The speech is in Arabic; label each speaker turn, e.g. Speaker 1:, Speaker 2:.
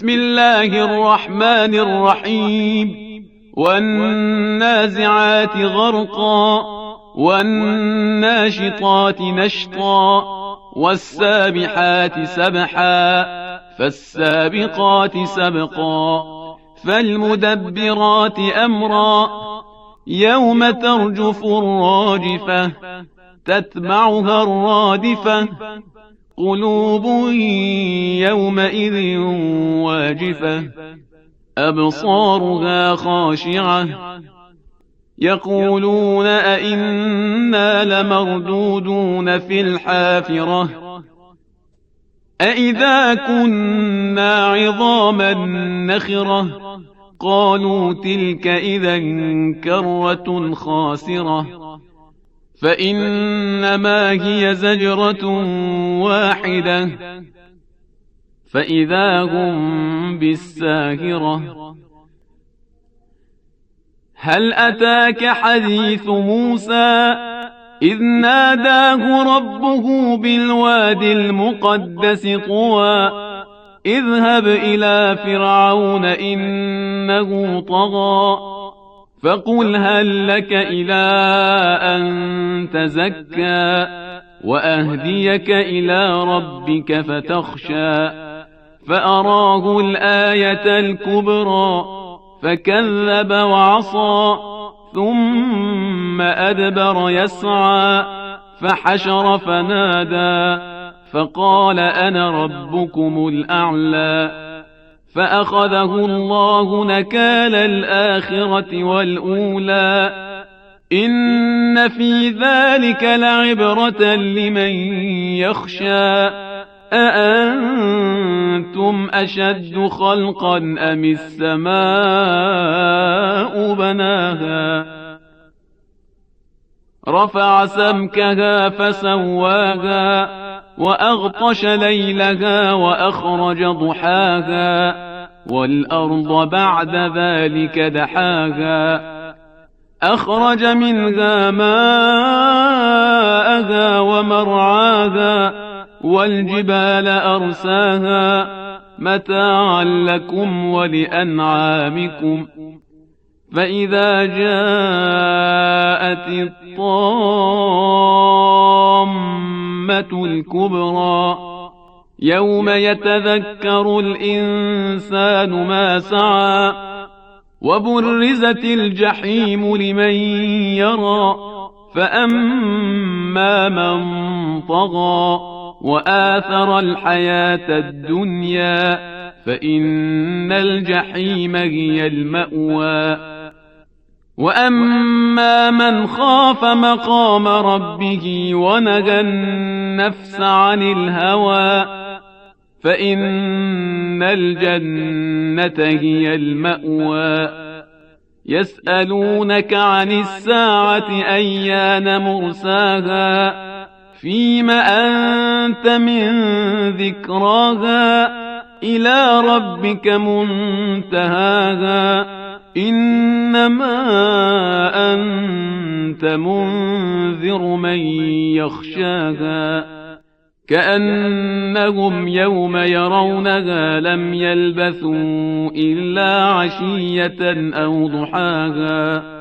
Speaker 1: بسم الله الرحمن الرحيم والنازعات غرقا والناشطات نشطا والسابحات سبحا فالسابقات سبقا فالمدبرات أمرا يوم ترجف الراجفة تتبعها الرادفة قلوب يومئذ واجفة أبصارها خاشعة يقولون أئنا لمردودون في الحافرة أئذا كنا عظاما نخرة قالوا تلك إذا كرة خاسرة فإنما هي زجرة واحدة فإذا هم بالساهرة هل أتاك حديث موسى إذ ناداه ربه بالواد المقدس طوى اذهب إلى فرعون إنه طغى فقل هل لك إلى أن تزكى وأهديك إلى ربك فتخشى فأراه الآية الكبرى فكذب وعصى ثم أدبر يسعى فحشر فنادى فقال أنا ربكم الأعلى فأخذه الله نكال الآخرة والأولى إن في ذلك لعبرة لمن يخشى أأنتم أشد خلقا أم السماء بناها رفع سمكها فسواها وأغطش ليلها وأخرج ضحاها والأرض بعد ذلك دحاها أخرج منها ماءها ومرعاها والجبال أرساها متاعا لكم ولأنعامكم فإذا جاءت الطامة الكبرى يوم يتذكر الإنسان ما سعى وبرزت الجحيم لمن يرى فأما من طغى وآثر الحياة الدنيا فإن الجحيم هي المأوى وأما من خاف مقام ربه ونهى النفس عن الهوى فإن الجنة هي المأوى يسألونك عن الساعة أيان مرساها فيم أنت من ذكراها إلى ربك منتهاها إنما أنت منذر من يخشاها كأنهم يوم يرونها لم يلبثوا إلا عشية أو ضحاها